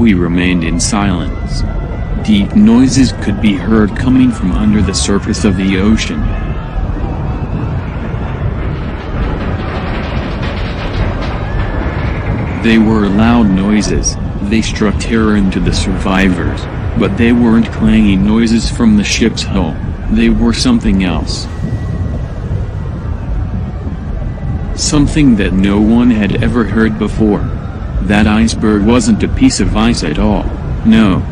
We remained in silence. Deep noises could be heard coming from under the surface of the ocean. They were loud noises. They struck terror into the survivors, but they weren't clanging noises from the ship's hull. They were something else. Something that no one had ever heard before. That iceberg wasn't a piece of ice at all. No.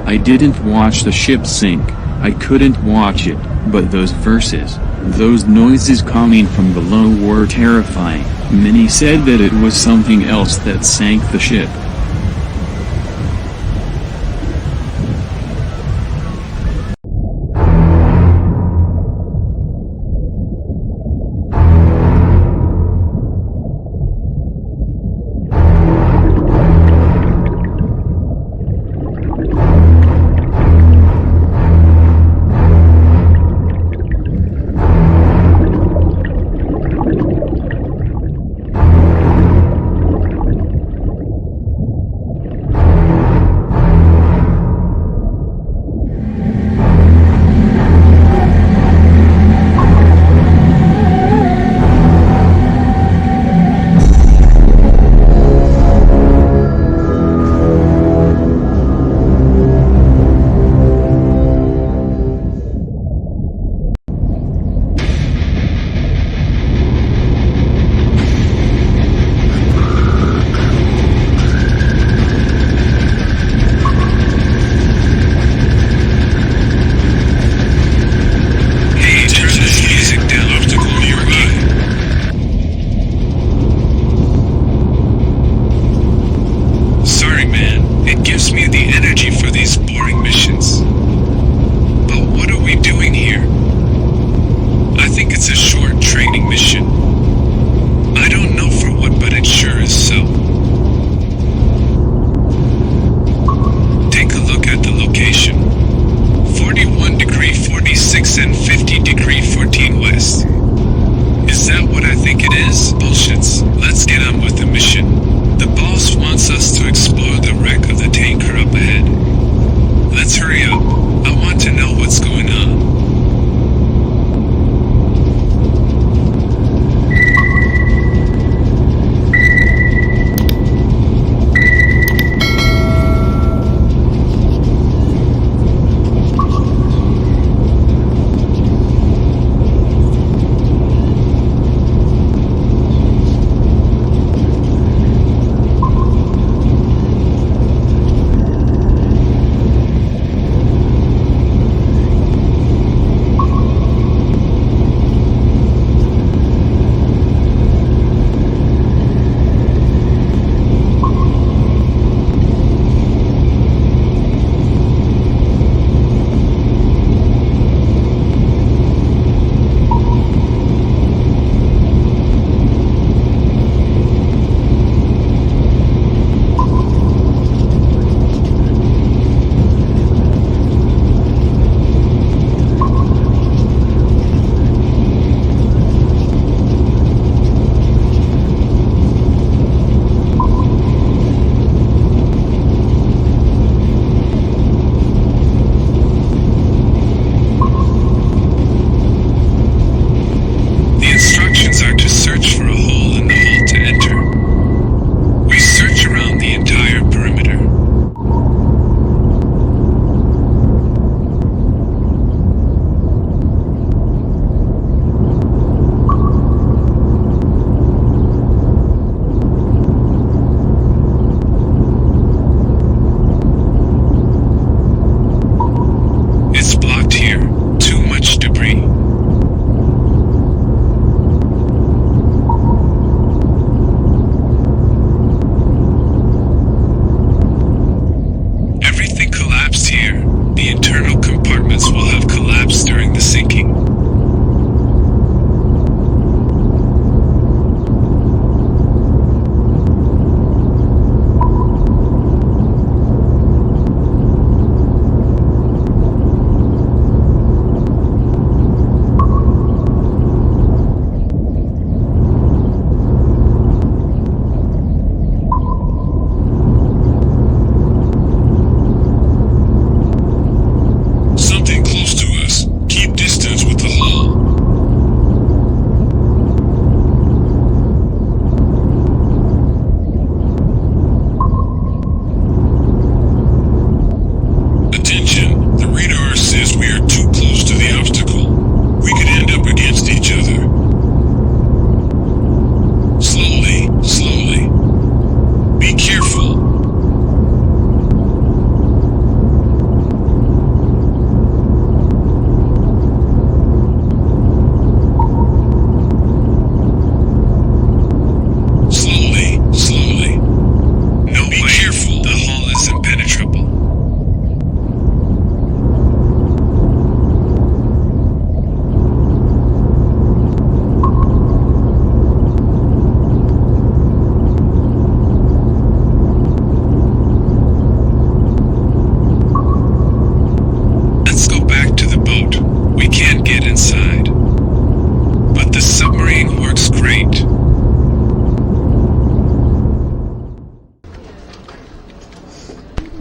I didn't watch the ship sink. I couldn't watch it, but those verses, those noises coming from below were terrifying. Many said that it was something else that sank the ship.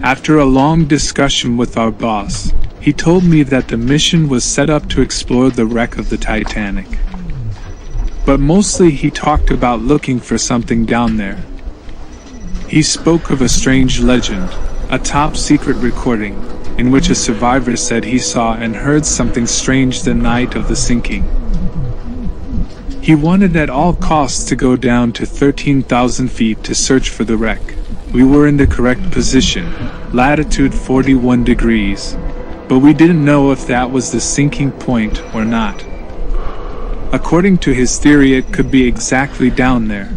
After a long discussion with our boss, he told me that the mission was set up to explore the wreck of the Titanic. But mostly he talked about looking for something down there. He spoke of a strange legend, a top-secret recording, in which a survivor said he saw and heard something strange the night of the sinking. He wanted at all costs to go down to 13,000 feet to search for the wreck. We were in the correct position, latitude 41 degrees, but we didn't know if that was the sinking point or not. According to his theory, it could be exactly down there.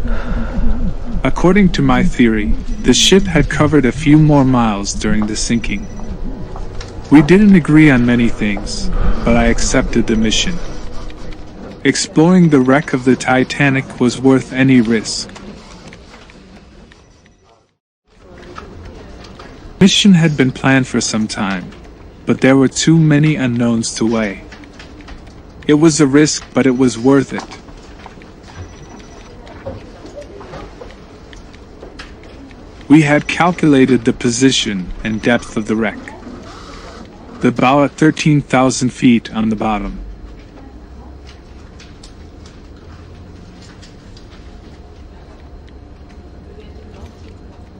According to my theory, the ship had covered a few more miles during the sinking. We didn't agree on many things, but I accepted the mission. Exploring the wreck of the Titanic was worth any risk. The mission had been planned for some time, but there were too many unknowns to weigh. It was a risk, but it was worth it. We had calculated the position and depth of the wreck. The bow at 13,000 feet on the bottom.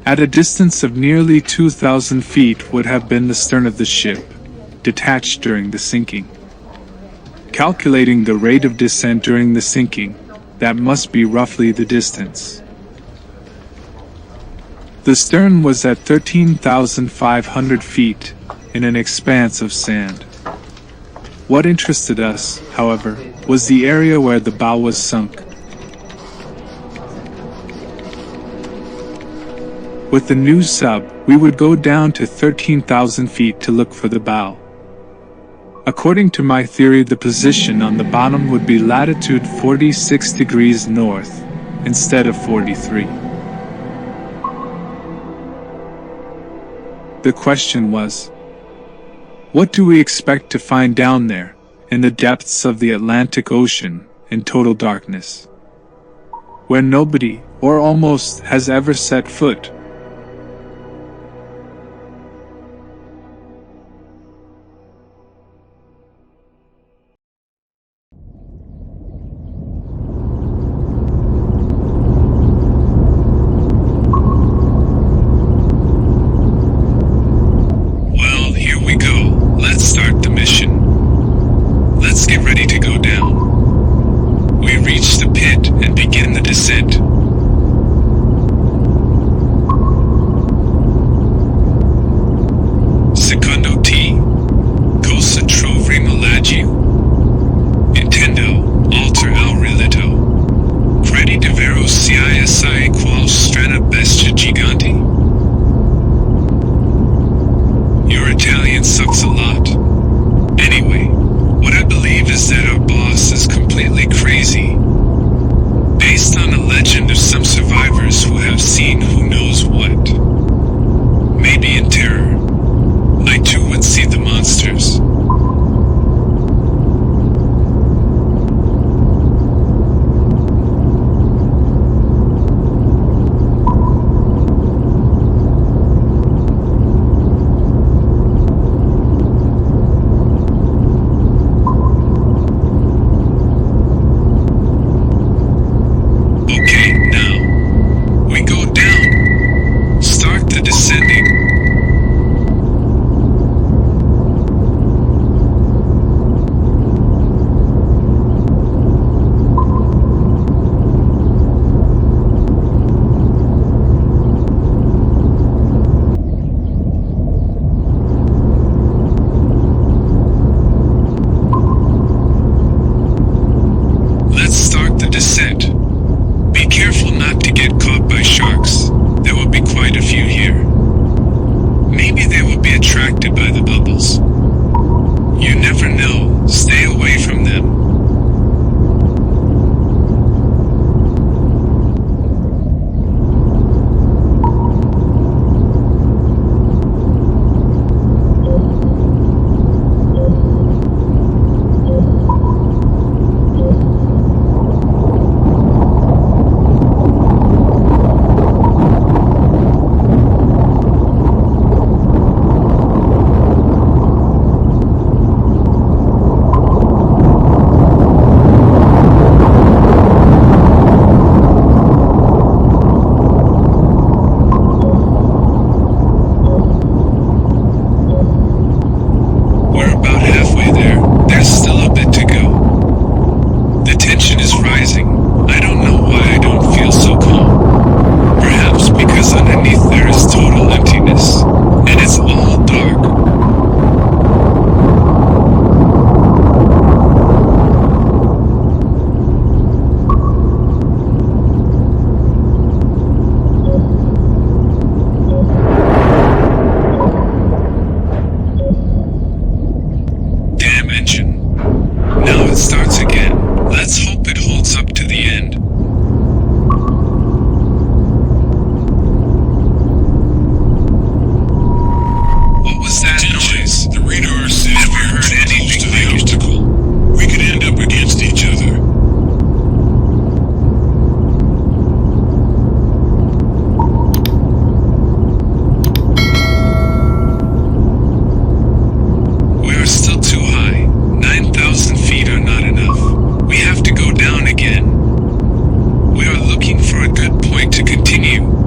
At a distance of nearly 2,000 feet would have been the stern of the ship, detached during the sinking. Calculating the rate of descent during the sinking, that must be roughly the distance. The stern was at 13,500 feet, in an expanse of sand. What interested us, however, was the area where the bow was sunk. With the new sub, we would go down to 13,000 feet to look for the bow. According to my theory, the position on the bottom would be latitude 46 degrees north, instead of 43. The question was, what do we expect to find down there, in the depths of the Atlantic Ocean, in total darkness? Where nobody, or almost, has ever set foot. down again. We are looking for a good point to continue.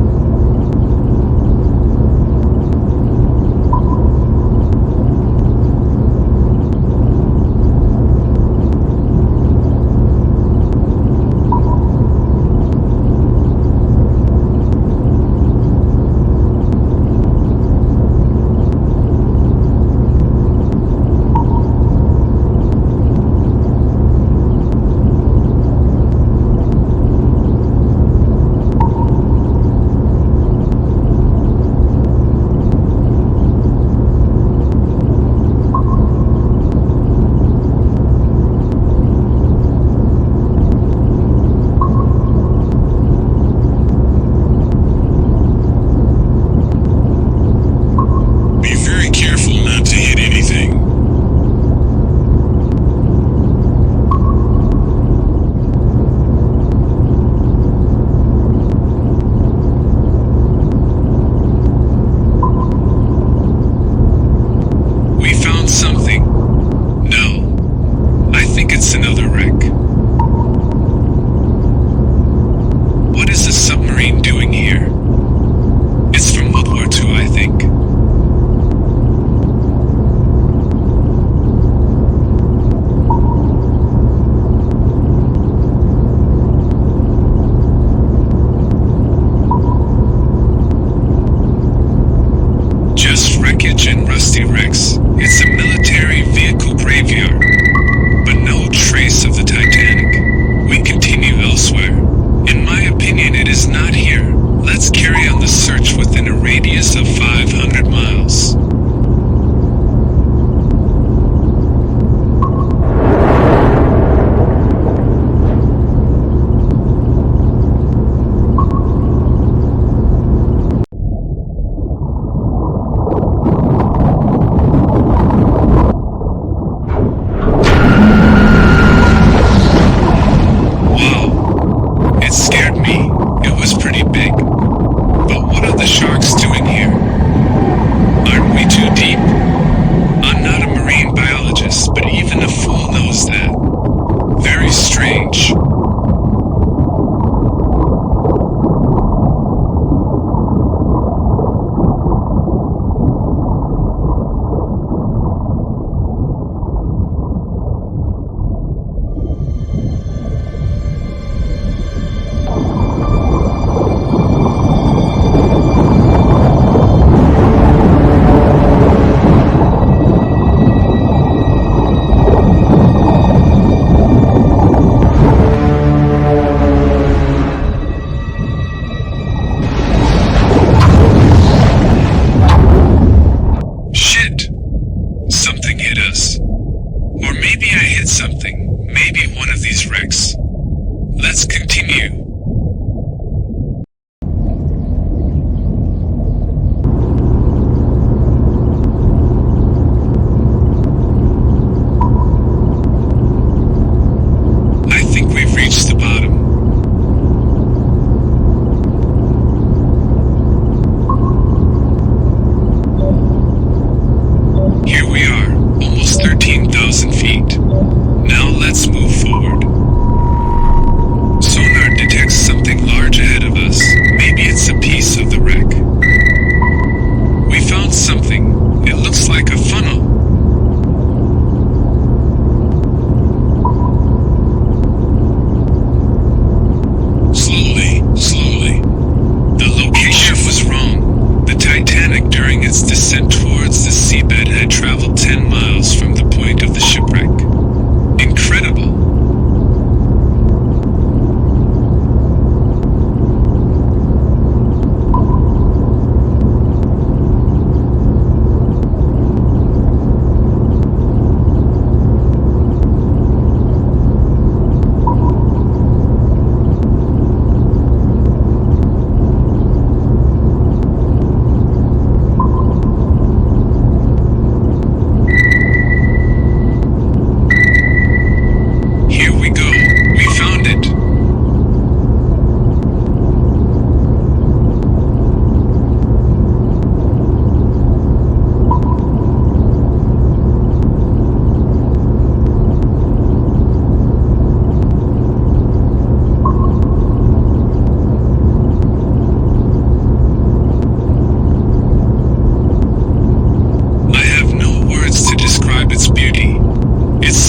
Now let's move forward. Sonar detected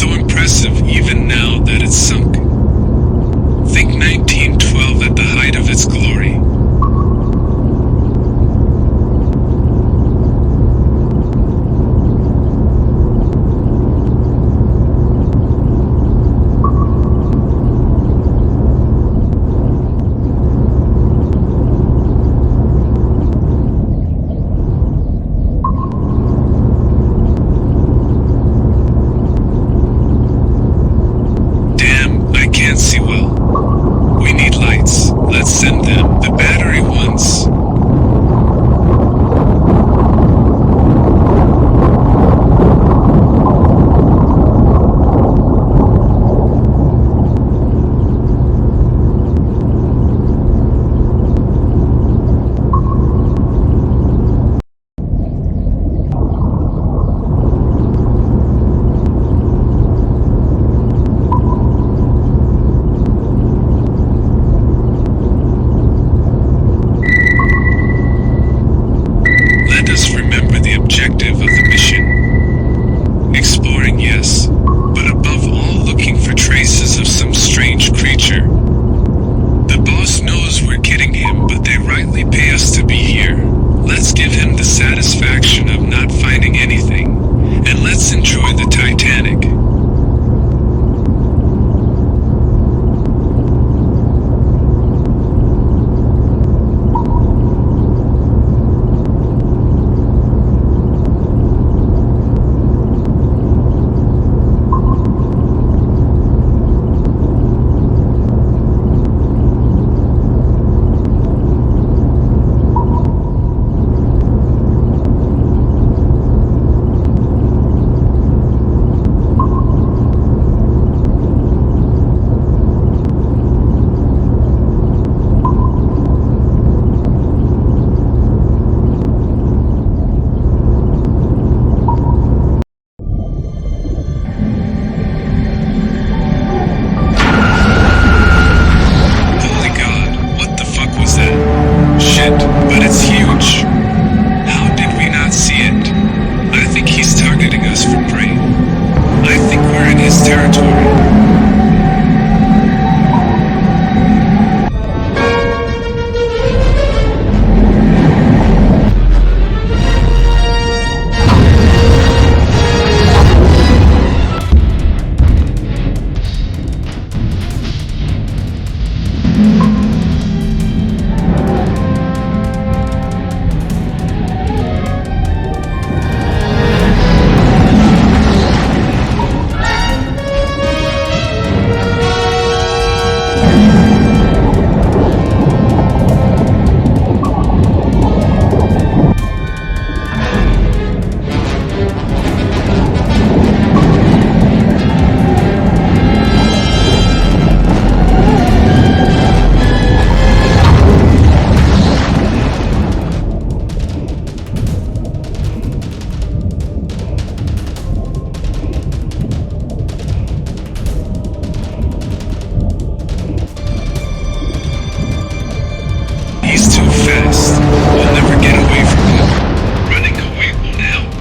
so impressive even now that it's sunk. Think 1912 at the height of its glory. Can't see well. We need lights. Let's send them. The battery ones. Let us remember the objective of the mission. Exploring, yes, but above all looking for traces of some strange creature. The boss knows we're kidding him, but they rightly pay us to be here. Let's give him the satisfaction of not finding anything, and let's enjoy the Titanic. But it's huge. How did we not see it? I think he's targeting us for prey. I think we're in his territory. He's too fast. We'll never get away from him. Running away won't help.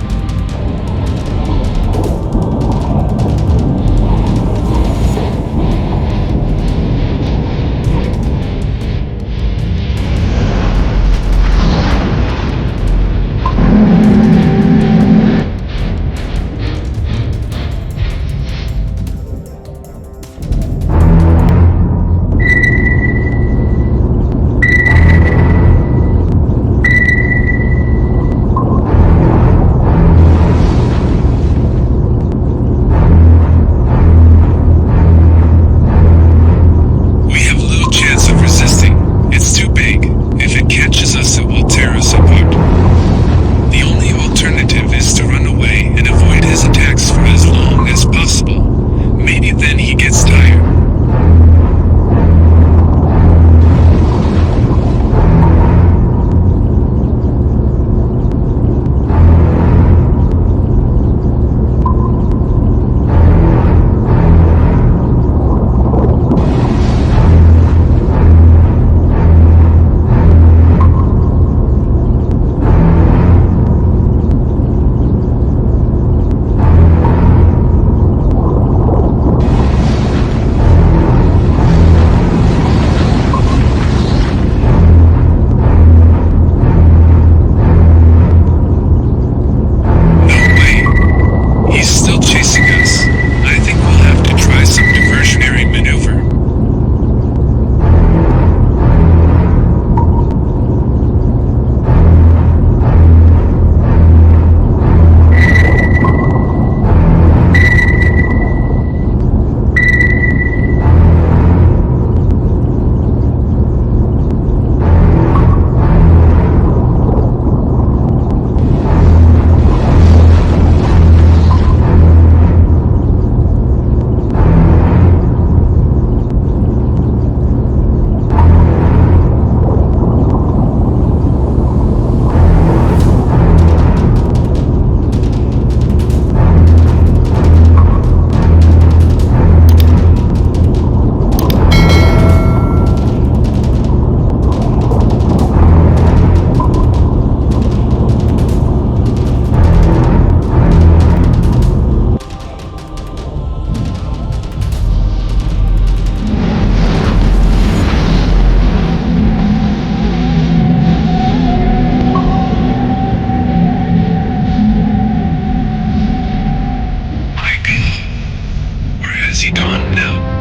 he gone now?